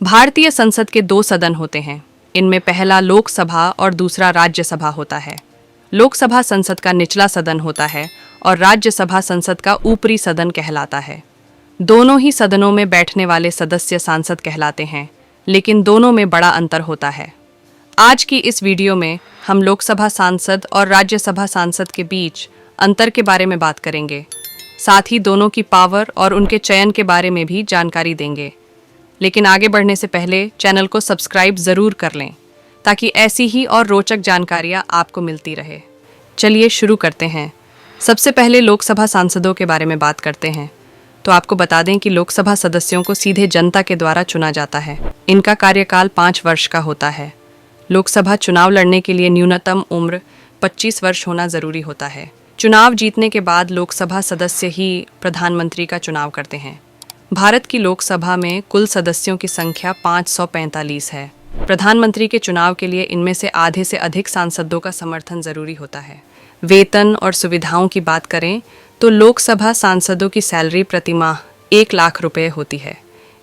भारतीय संसद के दो सदन होते हैं। इनमें पहला लोकसभा और दूसरा राज्यसभा होता है। लोकसभा संसद का निचला सदन होता है और राज्यसभा संसद का ऊपरी सदन कहलाता है। दोनों ही सदनों में बैठने वाले सदस्य सांसद कहलाते हैं, लेकिन दोनों में बड़ा अंतर होता है। आज की इस वीडियो में हम लोकसभा सांसद और राज्यसभा सांसद के बीच अंतर के बारे में बात करेंगे। साथ ही दोनों की पावर और उनके चयन के बारे में भी जानकारी देंगे। लेकिन आगे बढ़ने से पहले चैनल को सब्सक्राइब ज़रूर कर लें, ताकि ऐसी ही और रोचक जानकारियाँ आपको मिलती रहे। चलिए शुरू करते हैं। सबसे पहले लोकसभा सांसदों के बारे में बात करते हैं। तो आपको बता दें कि लोकसभा सदस्यों को सीधे जनता के द्वारा चुना जाता है। इनका कार्यकाल 5 वर्ष का होता है। लोकसभा चुनाव लड़ने के लिए न्यूनतम उम्र 25 वर्ष होना ज़रूरी होता है। चुनाव जीतने के बाद लोकसभा सदस्य ही प्रधानमंत्री का चुनाव करते हैं। भारत की लोकसभा में कुल सदस्यों की संख्या 545 है। प्रधानमंत्री के चुनाव के लिए इनमें से आधे से अधिक सांसदों का समर्थन जरूरी होता है। वेतन और सुविधाओं की बात करें तो लोकसभा सांसदों की सैलरी प्रति माह 1 लाख रुपए होती है।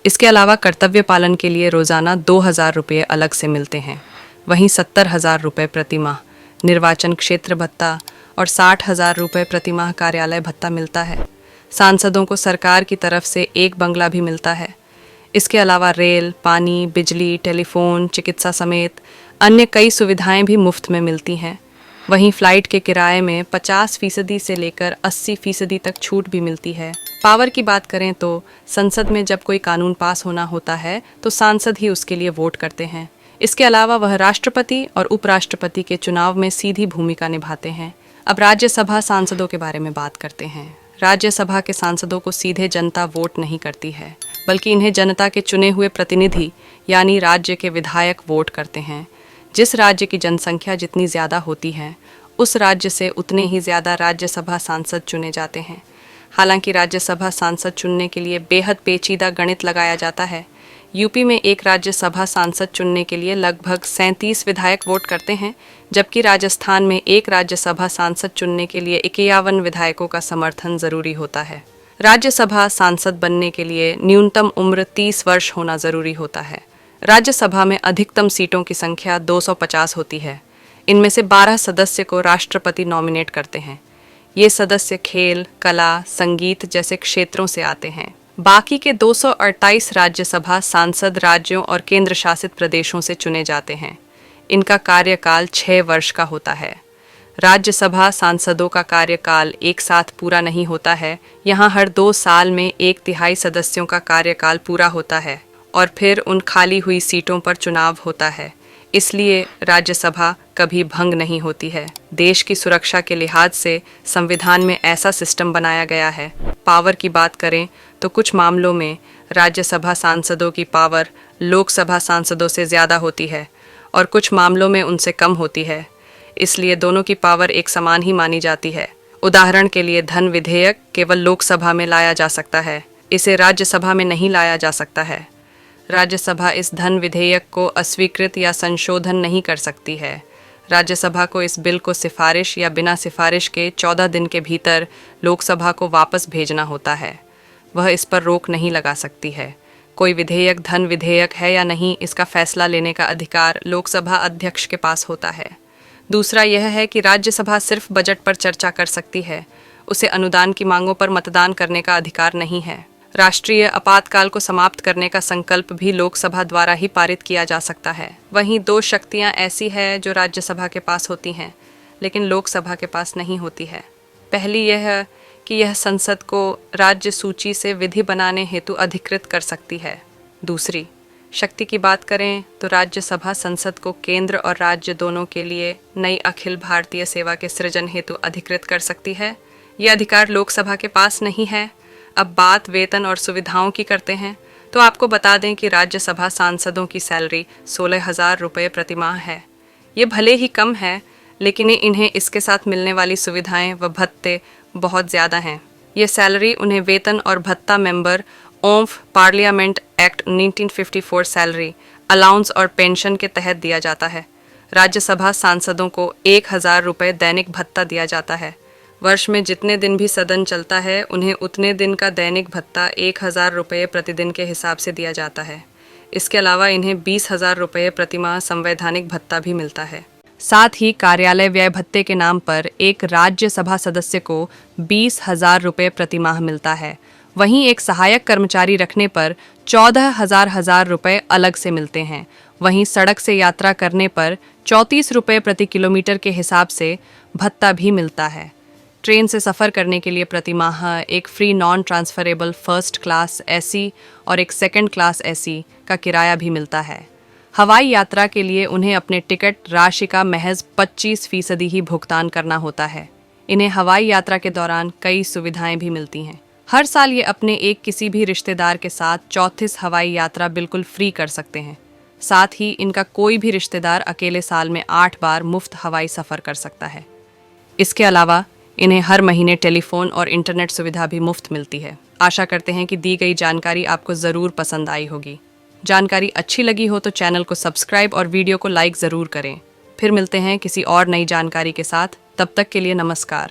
इसके अलावा कर्तव्य पालन के लिए रोजाना 2,000 रुपये अलग से मिलते हैं। वहीं 70,000 रुपये प्रति माह निर्वाचन क्षेत्र भत्ता और 60,000 रुपये प्रति माह कार्यालय भत्ता मिलता है। सांसदों को सरकार की तरफ से एक बंगला भी मिलता है। इसके अलावा रेल, पानी, बिजली, टेलीफोन, चिकित्सा समेत अन्य कई सुविधाएं भी मुफ्त में मिलती हैं। वहीं फ्लाइट के किराए में 50% से लेकर 80% तक छूट भी मिलती है। पावर की बात करें तो संसद में जब कोई कानून पास होना होता है तो सांसद ही उसके लिए वोट करते हैं। इसके अलावा वह राष्ट्रपति और उपराष्ट्रपति के चुनाव में सीधी भूमिका निभाते हैं। अब राज्यसभा सांसदों के बारे में बात करते हैं। राज्यसभा के सांसदों को सीधे जनता वोट नहीं करती है, बल्कि इन्हें जनता के चुने हुए प्रतिनिधि यानी राज्य के विधायक वोट करते हैं। जिस राज्य की जनसंख्या जितनी ज़्यादा होती है, उस राज्य से उतने ही ज़्यादा राज्यसभा सांसद चुने जाते हैं। हालांकि राज्यसभा सांसद चुनने के लिए बेहद पेचीदा गणित लगाया जाता है। यूपी में एक राज्यसभा सांसद चुनने के लिए लगभग 37 विधायक वोट करते हैं, जबकि राजस्थान में एक राज्यसभा सांसद चुनने के लिए 51 विधायकों का समर्थन जरूरी होता है। राज्यसभा सांसद बनने के लिए न्यूनतम उम्र 30 वर्ष होना जरूरी होता है। राज्यसभा में अधिकतम सीटों की संख्या 250 होती है। इनमें से 12 सदस्य को राष्ट्रपति नॉमिनेट करते हैं। ये सदस्य खेल, कला, संगीत जैसे क्षेत्रों से आते हैं। बाकी के 228 राज्यसभा सांसद राज्यों और केंद्र शासित प्रदेशों से चुने जाते हैं। इनका कार्यकाल 6 वर्ष का होता है। राज्यसभा सांसदों का कार्यकाल एक साथ पूरा नहीं होता है। यहाँ हर 2 साल में 1/3 सदस्यों का कार्यकाल पूरा होता है और फिर उन खाली हुई सीटों पर चुनाव होता है। इसलिए राज्यसभा कभी भंग नहीं होती है। देश की सुरक्षा के लिहाज से संविधान में ऐसा सिस्टम बनाया गया है। पावर की बात करें तो कुछ मामलों में राज्यसभा सांसदों की पावर लोकसभा सांसदों से ज़्यादा होती है और कुछ मामलों में उनसे कम होती है। इसलिए दोनों की पावर एक समान ही मानी जाती है। उदाहरण के लिए धन विधेयक केवल लोकसभा में लाया जा सकता है, इसे राज्यसभा में नहीं लाया जा सकता है। राज्यसभा इस धन विधेयक को अस्वीकृत या संशोधन नहीं कर सकती है। राज्यसभा को इस बिल को सिफारिश या बिना सिफारिश के 14 दिन के भीतर लोकसभा को वापस भेजना होता है। वह इस पर रोक नहीं लगा सकती है। कोई विधेयक धन विधेयक है या नहीं, इसका फैसला लेने का अधिकार लोकसभा अध्यक्ष के पास होता है। दूसरा यह है कि राज्यसभा सिर्फ बजट पर चर्चा कर सकती है। उसे अनुदान की मांगों पर मतदान करने का अधिकार नहीं है। राष्ट्रीय आपातकाल को समाप्त करने का संकल्प भी लोकसभा द्वारा ही पारित किया जा सकता है। वहीं 2 शक्तियां ऐसी है जो राज्यसभा के पास होती हैं, लेकिन लोकसभा के पास नहीं होती है। पहली यह कि यह संसद को राज्य सूची से विधि बनाने हेतु अधिकृत कर सकती है। दूसरी शक्ति की बात करें तो राज्यसभा संसद को केंद्र और राज्य दोनों के लिए नई अखिल भारतीय सेवा के सृजन हेतु अधिकृत कर सकती है। यह अधिकार लोकसभा के पास नहीं है। अब बात वेतन और सुविधाओं की करते हैं तो आपको बता दें कि राज्यसभा सांसदों की सैलरी 16,000 रुपये प्रति माह है। ये भले ही कम है, लेकिन इन्हें इसके साथ मिलने वाली सुविधाएं व भत्ते बहुत ज़्यादा हैं। ये सैलरी उन्हें वेतन और भत्ता member of parliament act 1954 salary allowance और पेंशन के तहत दिया जाता है। राज्यसभा सांसदों को 1,000 रुपये दैनिक भत्ता दिया जाता है। वर्ष में जितने दिन भी सदन चलता है उन्हें उतने दिन का दैनिक भत्ता 1,000 रुपये प्रतिदिन के हिसाब से दिया जाता है। इसके अलावा इन्हें 20,000 रुपये प्रतिमाह संवैधानिक भत्ता भी मिलता है। साथ ही कार्यालय व्यय भत्ते के नाम पर एक राज्यसभा सदस्य को 20,000 रुपये प्रतिमाह मिलता है। वहीं एक सहायक कर्मचारी रखने पर 14,000 रुपये अलग से मिलते हैं। वहीं सड़क से यात्रा करने पर 34 रुपये प्रति किलोमीटर के हिसाब से भत्ता भी मिलता है। ट्रेन से सफ़र करने के लिए प्रतिमाह एक free non transferable first class AC और एक सेकंड क्लास एसी का किराया भी मिलता है। हवाई यात्रा के लिए उन्हें अपने टिकट राशि का महज 25% ही भुगतान करना होता है। इन्हें हवाई यात्रा के दौरान कई सुविधाएं भी मिलती हैं। हर साल ये अपने एक किसी भी रिश्तेदार के साथ 34 हवाई यात्रा बिल्कुल फ्री कर सकते हैं। साथ ही इनका कोई भी रिश्तेदार अकेले साल में 8 बार मुफ्त हवाई सफ़र कर सकता है। इसके अलावा इन्हें हर महीने टेलीफोन और इंटरनेट सुविधा भी मुफ्त मिलती है। आशा करते हैं कि दी गई जानकारी आपको ज़रूर पसंद आई होगी। जानकारी अच्छी लगी हो तो चैनल को सब्सक्राइब और वीडियो को लाइक ज़रूर करें। फिर मिलते हैं किसी और नई जानकारी के साथ। तब तक के लिए नमस्कार।